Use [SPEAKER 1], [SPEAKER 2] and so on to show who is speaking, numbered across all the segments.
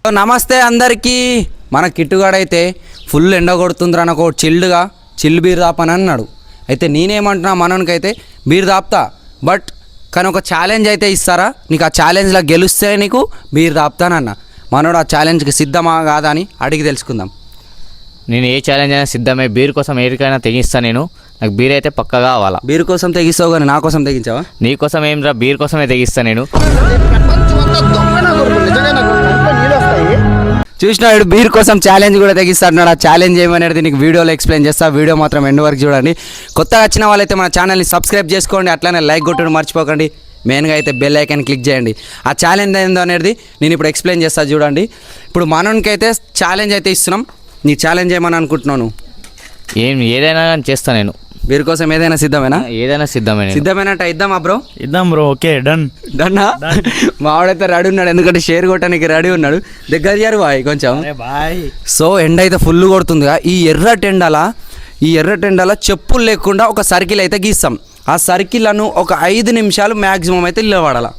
[SPEAKER 1] నమస్తే అందరికీ. మన కిట్టుగాడైతే ఫుల్ ఎండ కొడుతుందిరా నాకు చిల్లు బీర్ దాపని అన్నాడు. అయితే నేనేమంటున్నా మనోనికైతే బీర్ దాపుతా, బట్ కానీ ఒక ఛాలెంజ్ అయితే ఇస్తారా, నీకు ఆ ఛాలెంజ్లో గెలిస్తే నీకు బీర్ దాపుతానన్న. మనోడు ఆ ఛాలెంజ్కి సిద్ధమా కాదా అని అడిగి తెలుసుకుందాం.
[SPEAKER 2] నేను ఏ ఛాలెంజ్ అయినా సిద్ధమే, బీర్ కోసం ఏరికైనా తెగిస్తాను. నాకు బీర్ అయితే పక్కగా కావాలా.
[SPEAKER 1] బీర్ కోసం తెగిస్తావు కానీ నా కోసం తెగించావా?
[SPEAKER 2] నీ కోసం ఏం రా, బీర్ కోసమే తెగిస్తాను నేను.
[SPEAKER 1] చూసినాడు బీర్ కోసం ఛాలెంజ్ కూడా తెగిస్తాడు. ఆ ఛాలెంజ్ ఏమనేది నీకు వీడియోలో ఎక్స్ప్లెయిన్ చేస్తా. వీడియో మాత్రం ఎండ్ వరకు చూడండి. కొత్తగా వచ్చిన వాళ్ళైతే మన ఛానల్ని సబ్స్క్రైబ్ చేసుకోండి, అట్లానే లైక్ కొట్టడం మర్చిపోకండి. మెయిన్గా అయితే బెల్ ఐకాన్ క్లిక్ చేయండి. ఆ ఛాలెంజ్ ఏందో అనేది నేను ఇప్పుడు ఎక్స్ప్లెయిన్ చేస్తా చూడండి. ఇప్పుడు మనోనికి అయితే ఛాలెంజ్ అయితే ఇస్తున్నాం. నీ ఛాలెంజ్ ఏమని అనుకుంటున్నాను?
[SPEAKER 2] ఏదైనా చేస్తాను నేను.
[SPEAKER 1] బీర్ కోసం ఏదైనా సిద్ధమేనా?
[SPEAKER 2] ఏదైనా
[SPEAKER 1] సిద్ధమేనట్టు ఇద్దామా బ్రో?
[SPEAKER 3] ఇద్దాం బ్రో. ఓకే, డన్నా.
[SPEAKER 1] మావాడైతే రెడీ ఉన్నాడు, ఎందుకంటే షేర్ కొట్టడానికి రెడీ ఉన్నాడు. దగ్గర చేరు బాయ్ కొంచెం. సో ఎండ అయితే ఫుల్ కొడుతుందిగా. ఈ ఎర్ర టెండల చెప్పులు లేకుండా ఒక సర్కిల్ అయితే గీస్తాం. ఆ సర్కిల్లను ఒక 5 నిమిషాలు మ్యాక్సిమం అయితే నిలబడాల.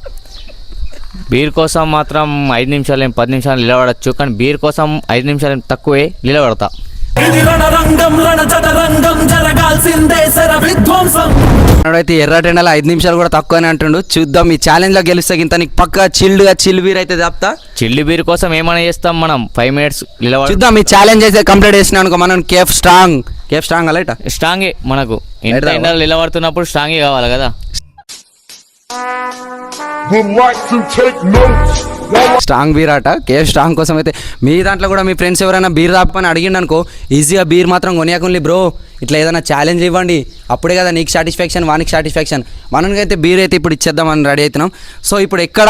[SPEAKER 2] బీర్ కోసం మాత్రం 5 నిమిషాలు 10 నిమిషాలు నిలబడచ్చు, కానీ బీర్ కోసం 5 నిమిషాలు తక్కువే నిలబడతా.
[SPEAKER 1] అయితే ఎర్ర టెండల 5 నిమిషాలు కూడా తక్కువనే అంటుండు. చూద్దాం ఈ ఛాలెంజ్ లో గెలిస్తే ఇంత నీకు పక్క చిల్లు బీర్ అయితే చెప్తా.
[SPEAKER 2] చిల్లు బీర్ కోసం ఏమైనా చేస్తాం మనం. 5 మినిట్స్ నిలబడ.
[SPEAKER 1] చూద్దాం ఈ ఛాలెంజ్ అయితే కంప్లీట్ చేసిన అనుకో మనం కేఫ్ స్ట్రాంగ్ అలా
[SPEAKER 2] స్ట్రాంగే. మనకు ఎండలు నిలబడుతున్నప్పుడు స్ట్రాంగే కావాలి కదా.
[SPEAKER 1] స్ట్రాంగ్ బీర్ అట. కేఫ్ స్ట్రాంగ్ కోసం అయితే మీ దాంట్లో కూడా మీ ఫ్రెండ్స్ ఎవరైనా బీర్ తాపని అడిగిండు అనుకో, ఈజీగా బీర్ మాత్రం కొనియాకుండి బ్రో. ఇట్లా ఏదైనా ఛాలెంజ్ ఇవ్వండి, అప్పుడే కదా నీకు సాటిస్ఫాక్షన్, వానికి సాటిస్ఫాక్షన్. మనకైతే బీర్ అయితే ఇప్పుడు ఇచ్చేద్దామని రెడీ అవుతున్నాం. సో ఇప్పుడు ఎక్కడ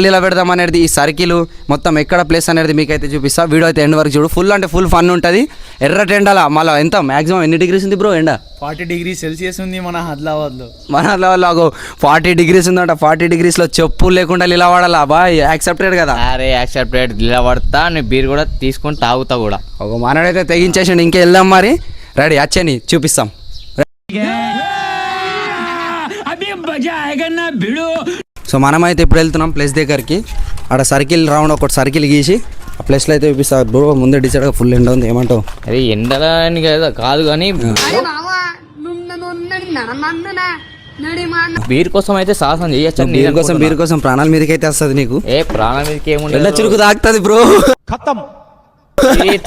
[SPEAKER 1] ఇలా పెడదాం అనేది, ఈ సర్కిల్ మొత్తం ఎక్కడ ప్లేస్ అనేది మీకైతే చూపిస్తా. వీడియో అయితే ఎండ్ వరకు చూడు. ఫుల్ అంటే ఫుల్ ఫన్ ఉంటుంది. ఎర్ర టెండాల మళ్ళీ ఎంత మ్యాక్సిమం ఎన్ని డిగ్రీస్ ఉంది బ్రో ఎండ?
[SPEAKER 3] 40 డిగ్రీ సెల్సియస్ ఉంది మన ఆదిలాబాద్లో.
[SPEAKER 1] 40 డిగ్రీస్ ఉందంట. 40 డిగ్రీస్లో చెప్పులు లేకుండా నిలబడాలా బాయ్? యాక్సెప్టెడ్ కదా?
[SPEAKER 2] అరే యాక్సెప్టెడ్. నిలబడతా, నేను బీర్ కూడా తీసుకొని తాగుతా కూడా.
[SPEAKER 1] ఒక మనడైతే తెగించేసిండు. ఇంకే వెళ్దాం మరి. రెడీ వచ్చని చూపిస్తాం. సో మనమైతే ఇప్పుడు వెళ్తున్నాం ప్లేస్ దగ్గరికి. ఆడ సర్కిల్ రౌండ్ ఒకటి సర్కిల్ గీసి ఆ ప్లేస్లో అయితే చూపిస్తారు బ్రో. ముందే డిసైడ్గా ఫుల్ ఎండ ఉంది, ఏమంటావు?
[SPEAKER 2] అరే ఎండలని కదా కాదు, కానీ బీర్ కోసం అయితే సాహసం చేయొచ్చు.
[SPEAKER 1] బీర్ కోసం ప్రాణాల మీదకైతే వస్తుంది నీకు.
[SPEAKER 2] ఏ ప్రాణాల మీదకి ఏముంది,
[SPEAKER 1] ఎండ చురుకు తాకుతుంది బ్రో.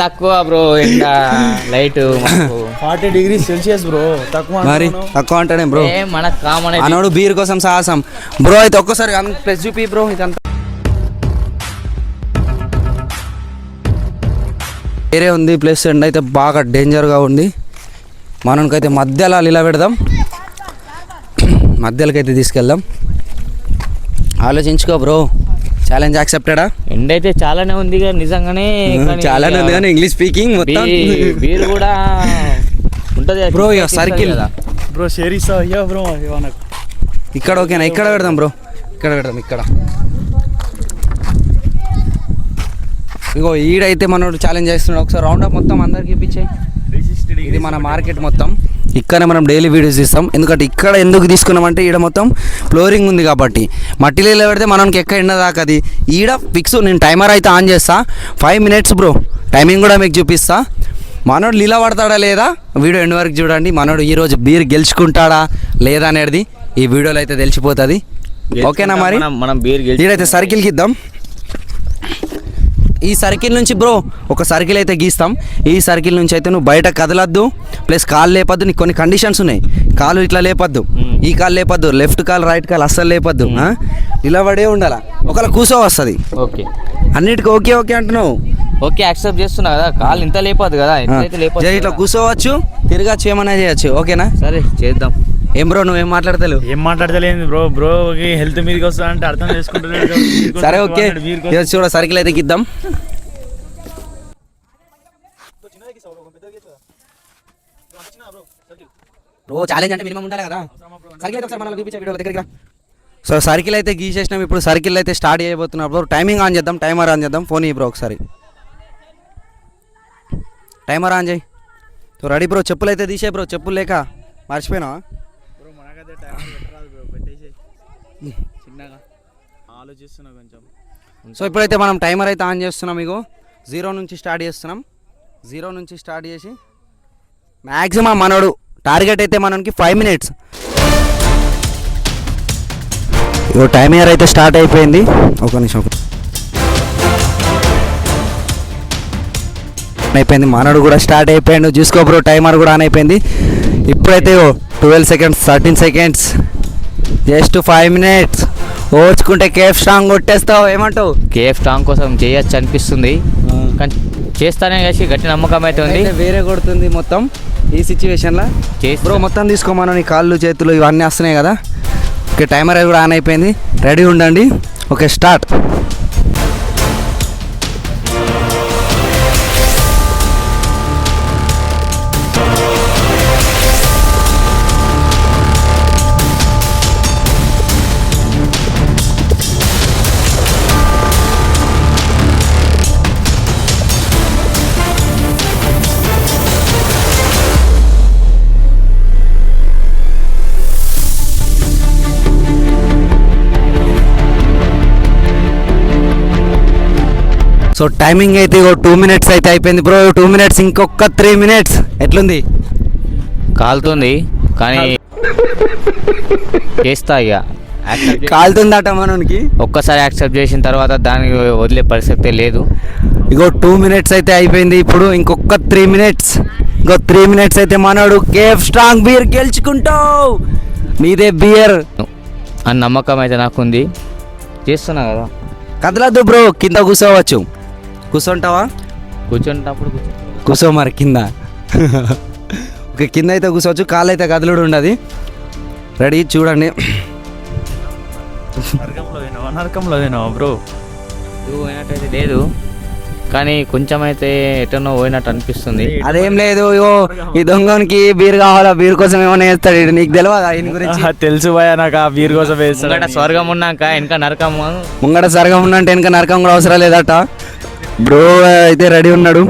[SPEAKER 2] తక్కువ బ్రో ఎండ లైట్
[SPEAKER 3] 40 డిగ్రీ సెల్సియస్ బ్రో.
[SPEAKER 1] మరి తక్కువ అంటానే బ్రో.
[SPEAKER 2] మనకు కామన్
[SPEAKER 1] అనోడు బీర్ కోసం సాహసం బ్రో. అయితే ఒక్కసారి ప్లస్ చూపి బ్రో. ఇదంతా వేరే ఉంది ప్లేస్. ఎండ అయితే బాగా డేంజర్గా ఉంది. మనకైతే మధ్యలో ఇలా పెడదాం, మధ్యలోకైతే తీసుకెళ్దాం. ఆలోచించుకో బ్రో. ఛాలెంజ్ యాక్సెప్టెడా?
[SPEAKER 2] ఎండ అయితే చాలానే ఉంది నిజంగానే,
[SPEAKER 1] చాలానే ఉంది కానీ ఇంగ్లీష్ స్పీకింగ్
[SPEAKER 2] బీర్ కూడా ఉంటుంది
[SPEAKER 1] బ్రో. ఇక సర్కిల్
[SPEAKER 3] బ్రో షేరిస్తా బ్రో.
[SPEAKER 1] ఇక్కడ ఓకేనా? ఇక్కడ పెడదాం బ్రో. ఇక్కడ పెడదాం. ఇక్కడ ఇగో ఈడైతే మనోడు ఛాలెంజ్ చేస్తున్నాడు. ఒకసారి రౌండ్ అప్ మొత్తం అందరికి ఇప్పించాయి. ఇది మన మార్కెట్ మొత్తం. ఇక్కడనే మనం డైలీ వీడియోస్ తీస్తాం. ఎందుకంటే ఇక్కడ ఎందుకు తీసుకున్నామంటే ఈడ మొత్తం ఫ్లోరింగ్ ఉంది కాబట్టి. మట్టిలో పెడితే మనకి ఎక్కడ ఎండ దాకది. ఈడ ఫిక్స్. నేను టైమర్ అయితే ఆన్ చేస్తా. 5 మినిట్స్ బ్రో. టైమింగ్ కూడా మీకు చూపిస్తా. మనోడు లీలా పడతాడా లేదా వీడియో ఎండ్ వరకు చూడండి. మనోడు ఈరోజు బీర్ గెలుచుకుంటాడా లేదా అనేది ఈ వీడియోలో అయితే తెలిసిపోతుంది. ఓకేనా? మరి
[SPEAKER 2] మనం బీర్
[SPEAKER 1] ఈడైతే సర్కిల్కి ఇద్దాం. ఈ సర్కిల్ నుంచి బ్రో ఒక సర్కిల్ అయితే గీస్తాం. ఈ సర్కిల్ నుంచి అయితే నువ్వు బయట కదలద్దు, ప్లస్ కాలు లేపద్దు. నీకు కొన్ని కండిషన్స్ ఉన్నాయి. కాలు ఇట్లా లేపద్దు, ఈ కాలు లేపద్దు, లెఫ్ట్ కాలు రైట్ కాలు అస్సలు లేపద్దు. నిలబడే ఉండాలా. ఒకవేళ కూర్చో వస్తుంది.
[SPEAKER 2] ఓకే,
[SPEAKER 1] అన్నిటికీ ఓకే ఓకే అంటున్నావు.
[SPEAKER 2] ఓకే యాక్సెప్ట్ చేస్తున్నా కదా. కాలు ఇంత లేపద్దు కదా,
[SPEAKER 1] ఇట్లా కూర్చోవచ్చు, తిరగచ్చు, ఏమన్నా చేయొచ్చు. ఓకేనా?
[SPEAKER 2] సరే చేద్దాం.
[SPEAKER 1] ఏం బ్రో నువ్వేం మాట్లాడతలేవు?
[SPEAKER 3] ఏం మాట్లాడతలేదు బ్రో. బ్రోకి హెల్త్ మీదకి వస్తా అంటే అర్థం చేసుకుంటలేదు.
[SPEAKER 1] సరే ఓకే, చూడ సర్కిల్ అయితే గిద్దాం. బ్రో ఛాలెంజ్ అంటే మినిమం ఉండాలి కదా. సర్కిల్ అయితే ఒకసారి మనల్ని చూపించే వీడియో దగ్గరికి. సో సర్కిల్ అయితే గీసేసినాం. ఇప్పుడు సర్కిల్ అయితే స్టార్ట్ చేయబోతున్నాం బ్రో. టైమింగ్ ఆన్ చేద్దాం, టైమర్ ఆన్ చేద్దాం. ఫోన్ ఇవ్వు బ్రో ఒకసారి. టైమర్ ఆన్ చేయి. So ready bro. చెప్పులు అయితే తీసే బ్రో. చెప్పులు లేక మర్చిపోయినా
[SPEAKER 3] బ్రో. మనకైతే టైమర్ పెట్టరాదు బ్రో. పెట్టేసి చిన్నగా ఆలోచిస్తున్నా కొంచెం.
[SPEAKER 1] సో ఇప్పుడైతే మనం టైమర్ అయితే ఆన్ చేస్తున్నాం. ఇగో 0 నుంచి స్టార్ట్ చేస్తున్నాం. 0 నుంచి స్టార్ట్ చేసి మ్యాక్సిమం మనోడు టార్గెట్ అయితే మనకి 5 minutes. ఇగో టైమర్ అయితే స్టార్ట్ అయిపోయింది. ఒక నిమిషం అయిపోయింది. మనోడు కూడా స్టార్ట్ అయిపోయాడు. చూసుకో బ్రో, టైమర్ కూడా ఆన్ అయిపోయింది. ఇప్పుడైతే 12 seconds, 13 seconds, జస్ట్ 5 minutes. ఓర్చుకుంటే కేఫ్ స్ట్రాంగ్ కొట్టేస్తావు. ఏమంటావు?
[SPEAKER 2] కేఎఫ్ స్ట్రాంగ్ కోసం చేయొచ్చు అనిపిస్తుంది, కానీ చేస్తానే కలిసి గట్టి నమ్మకం అయితే ఉంది.
[SPEAKER 1] వేరే కొడుతుంది మొత్తం ఈ సిచ్యువేషన్లో. బ్రో మొత్తం తీసుకోమను, నీ కాళ్ళు చేతులు ఇవన్నీ వస్తున్నాయి కదా. ఓకే, టైమర్ కూడా ఆన్ అయిపోయింది. రెడీ ఉండండి. Okay, start. సో టైమింగ్ అయితే 2 minutes అయితే అయిపోయింది బ్రో. 2 minutes, ఇంకొక 3 minutes. ఎట్లుంది?
[SPEAKER 2] కాలుతుంది, కానీ చేస్తా ఇక.
[SPEAKER 1] కాలుతుందట మనకి.
[SPEAKER 2] ఒక్కసారి యాక్సెప్ట్ చేసిన తర్వాత దానికి వదిలే పరిస్థితి లేదు.
[SPEAKER 1] ఇగో 2 minutes అయితే అయిపోయింది. ఇప్పుడు ఇంకొక 3 minutes. ఇంకో 3 minutes అయితే మనోడు కేఫ్ స్ట్రాంగ్ బీర్ గెలుచుకుంటావు. నీదే బియర్
[SPEAKER 2] అని నమ్మకం అయితే నాకుంది. చేస్తున్నా కదా.
[SPEAKER 1] కదలద్దు బ్రో, కింద కూర్చోవచ్చు. కూర్చుంటావా?
[SPEAKER 2] కూర్చుంటప్పుడు
[SPEAKER 1] కూర్చో మరి కింద. ఓకే, కింద అయితే కూర్చోవచ్చు. కాళ్ళు అయితే కదలుడు ఉండదు. రెడీ, చూడండి.
[SPEAKER 3] నరకంలో పోయినావా బ్రో?
[SPEAKER 2] పోయినట్టయితే లేదు, కానీ కొంచెం అయితే ఎటనో పోయినట్టు అనిపిస్తుంది.
[SPEAKER 1] అదేం లేదు. ఇగో ఈ దొంగనికి బీర్ కావాలా, బీర్ కోసం ఏమైనా వేస్తాడు. నీకు తెలియదా ఈయన గురించి?
[SPEAKER 3] తెలుసు భయ, నాకు ఆ బీర్ కోసం
[SPEAKER 2] ముంగట స్వర్గం ఉన్నాక వెనక నరకం.
[SPEAKER 1] ముంగట స్వర్గం ఉన్నంటే వెనక నరకం కూడా అవసరం లేదట. బ్రో అయితే రెడీ ఉన్నాడు.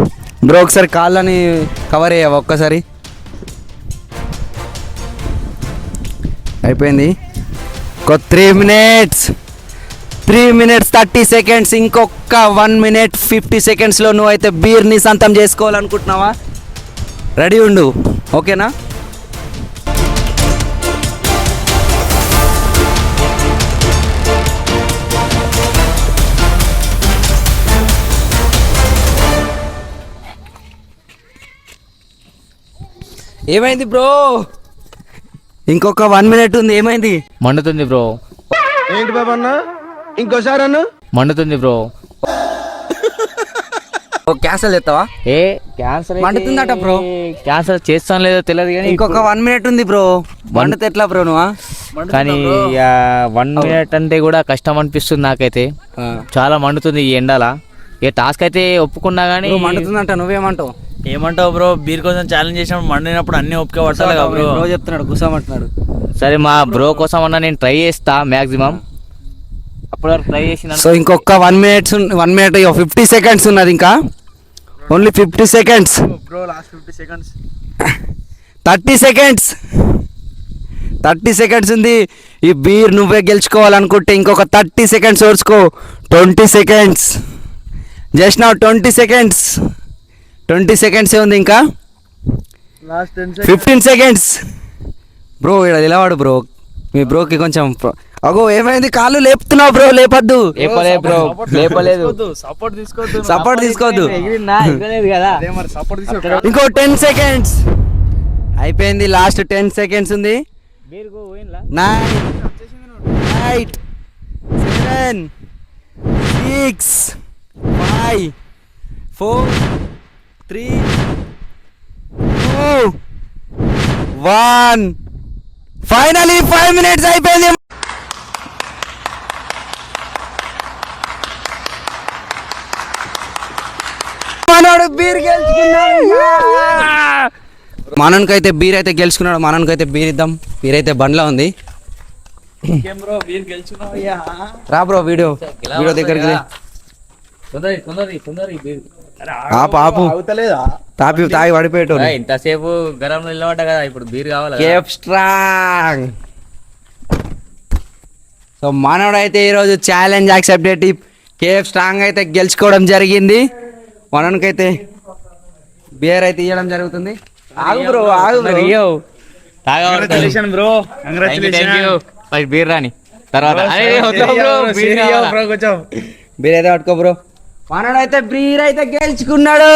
[SPEAKER 1] బ్రో ఒకసారి కాళ్ళని కవర్ అయ్యావా ఒక్కసారి? అయిపోయింది. ఒక 3 minutes, 3 minutes 30 seconds. ఇంకొక 1 minute 50 secondsలో నువ్వు అయితే బీర్ని సొంతం చేసుకోవాలనుకుంటున్నావా? రెడీ ఉండు, ఓకేనా? ఏమైంది బ్రో? ఇంకొక 1 minute ఉంది. ఏమైంది?
[SPEAKER 2] మండుతుంది బ్రో.
[SPEAKER 4] ఏంటి బాబా అన్న, ఇంకోసారి అన్న?
[SPEAKER 2] మండుతుంది బ్రో.
[SPEAKER 1] క్యాన్సల్ చేస్తావా?
[SPEAKER 2] క్యాన్సర్
[SPEAKER 1] మండుతుందట బ్రో.
[SPEAKER 2] క్యాన్సర్ చేస్తాను లేదో తెలియదు, కానీ
[SPEAKER 1] ఇంకొక 1 minute ఉంది బ్రో. మండుతే ఎట్లా బ్రో నువ్వు?
[SPEAKER 2] కానీ 1 minute అంటే కూడా కష్టం అనిపిస్తుంది నాకైతే. చాలా మండుతుంది ఈ ఎండల. ఏ టాస్క్ అయితే ఒప్పుకున్నా కానీ
[SPEAKER 1] మండుతుందంట. నువ్వేమంటావు?
[SPEAKER 3] ఏమంటావు బ్రో? బీర్ కోసం ఛాలెంజ్ చేసినప్పుడు మండినప్పుడు అన్ని ఒప్పుకే పట్టాలి కదా బ్రో.
[SPEAKER 1] బ్రో చెప్తున్నాడు, కూర్చోమంటున్నాడు.
[SPEAKER 2] సరే, మా బ్రో కోసం అన్నా నేను ట్రై చేస్తా మ్యాక్సిమం. అప్పటి వరకు ట్రై చేసిన.
[SPEAKER 1] సో ఇంకొక 1 minute 50 seconds ఉన్నది. ఇంకా only 50 seconds.
[SPEAKER 3] Bro last 50 seconds.
[SPEAKER 1] 30 seconds. 30 seconds ఉంది. ఈ బీర్ నువ్వే గెలుచుకోవాలనుకుంటే ఇంకొక 30 seconds ఓర్చుకో. 20 seconds. Just now 20 seconds. 20 seconds ఉంది. ఇంకా
[SPEAKER 3] లాస్ట్ 10 seconds.
[SPEAKER 1] 15 seconds. బ్రో ఇక్కడ నిలవాడు బ్రో. మీ బ్రోకి కొంచెం అగో ఏమైంది? కాళ్ళు లేపుతున్నావు బ్రో. లేపద్దు.
[SPEAKER 2] బ్రో లేపలేదు.
[SPEAKER 3] సపోర్ట్ తీసుకోవద్దు.
[SPEAKER 2] కదా.
[SPEAKER 1] ఇంకో 10 seconds. అయిపోయింది. లాస్ట్ 10 seconds ఉంది. 9, 8, 7, 6, 5, 4, 3, 2, 1. ఫైనలీ 5 minutes అయిపోయింది. మనోడు బీర్ గెలుచుకున్నాడు. మనోనికైతే బీర్ అయితే గెలుచుకున్నాడు. మనోనికైతే బీర్ ఇద్దాం. బీర్ అయితే బండ్లో ఉంది. రా బ్రో, వీడియో దగ్గరికి ఆపు. తాగి పడిపోయేటో.
[SPEAKER 2] ఇంతసేపు గరంలో నిలబడ్డా కదా, ఇప్పుడు బీర్ కావాలి.
[SPEAKER 1] Cafe strong. సో మనోడు అయితే ఈరోజు ఛాలెంజ్ యాక్సెప్ట్ కేఎఫ్ స్ట్రాంగ్ అయితే గెలుచుకోవడం జరిగింది. వనకైతే బియర్ అయితే ఇవ్వడం జరుగుతుంది. ఆగు bro
[SPEAKER 3] congratulation bro, congratulation.
[SPEAKER 2] First beer రాని తర్వాత
[SPEAKER 3] కొంచెం
[SPEAKER 1] బీర్ అయితే పట్టుకో బ్రో. వనడు అయితే బీర్ అయితే గెలుచుకున్నాడు.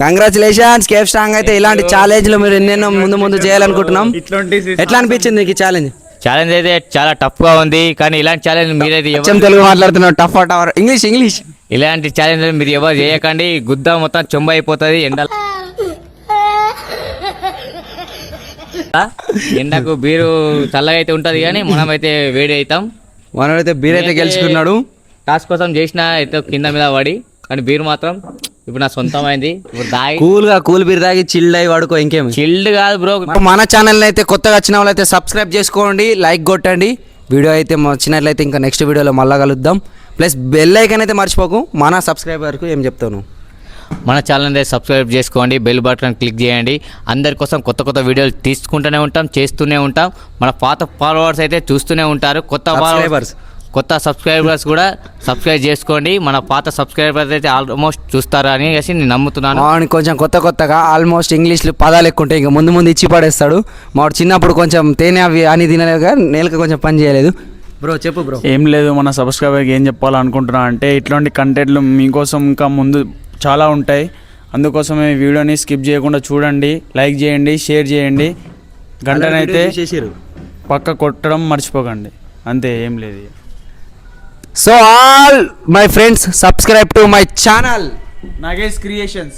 [SPEAKER 1] కంగ్రాచులేషన్స్ కేఎఫ్ స్ట్రాంగ్ అయితే ఇలాంటి ఛాలెంజ్లు మీరు ఎన్నెన్నో ముందు చేయాలనుకుంటున్నాం. ఎట్లా అనిపించింది నీకు ఛాలెంజ్?
[SPEAKER 2] ఛాలెంజ్ అయితే చాలా టఫ్ గా ఉంది, కానీ ఇలాంటి ఛాలెంజ్ మీరైతే
[SPEAKER 1] తెలుగు మాట్లాడుతున్నావు. టఫ్ టవర్ ఇంగ్లీష్
[SPEAKER 2] ఇలాంటి ఛాలెంజ్ మీరు ఎవరు చేయకండి. గుద్ద మొత్తం చెంబ అయిపోతుంది ఎండకు బీరు చల్లగా అయితే ఉంటది, కానీ మనం అయితే వేడి అవుతాం.
[SPEAKER 1] మనోడైతే బీర్ అయితే గెలుచుకున్నాడు.
[SPEAKER 2] టాస్క్ కోసం చేసిన అయితే కింద మీద పడి, కానీ బీర్ మాత్రం ఇప్పుడు నా సొంతమైంది. ఇప్పుడు దాగి
[SPEAKER 1] కూల్ బీర్ తాగి చిల్డ్ అయి వాడుకో. ఇంకేమి
[SPEAKER 2] చిల్డ్ కాదు బ్రో.
[SPEAKER 1] మన ఛానల్ అయితే కొత్తగా వచ్చిన వాళ్ళు అయితే సబ్స్క్రైబ్ చేసుకోండి, లైక్ కొట్టండి. వీడియో అయితే వచ్చినట్లయితే ఇంకా నెక్స్ట్ వీడియోలో మళ్ళా కలుద్దాం. ప్లస్ బెల్ ఐకాన్ అయితే మర్చిపోకు. మన సబ్స్క్రైబర్కు ఏం చెప్తాను,
[SPEAKER 2] మన ఛానల్ అయితే సబ్స్క్రైబ్ చేసుకోండి, బెల్ బటన్ క్లిక్ చేయండి. అందరి కోసం కొత్త వీడియోలు తీసుకుంటూనే ఉంటాం, చేస్తూనే ఉంటాం. మన పాత ఫాలోవర్స్ అయితే చూస్తూనే ఉంటారు. కొత్త సబ్స్క్రైబర్స్ కూడా సబ్స్క్రైబ్ చేసుకోండి. మన పాత సబ్స్క్రైబర్స్ అయితే ఆల్మోస్ట్ చూస్తారు అని నేను నమ్ముతున్నాను.
[SPEAKER 1] కొంచెం కొత్తగా ఆల్మోస్ట్ ఇంగ్లీష్లో పదాలు ఎక్కువ ఉంటాయి. ఇంకా ముందు ఇచ్చి పడేస్తాడు. మాకు చిన్నప్పుడు కొంచెం తేనె అవి అని తినలేక నేలక కొంచెం పని చేయలేదు. బ్రో చెప్పు బ్రో.
[SPEAKER 3] ఏం లేదు, మన సబ్స్క్రైబర్కి ఏం చెప్పాలనుకుంటున్నా అంటే ఇట్లాంటి కంటెంట్లు మీకోసం ఇంకా ముందు చాలా ఉంటాయి. అందుకోసమే వీడియోని స్కిప్ చేయకుండా చూడండి, లైక్ చేయండి, షేర్ చేయండి, గంటనైతే పక్క కొట్టడం మర్చిపోకండి. అంతే, ఏం లేదు.
[SPEAKER 1] So all my friends subscribe to my channel
[SPEAKER 3] Nagesh Creations.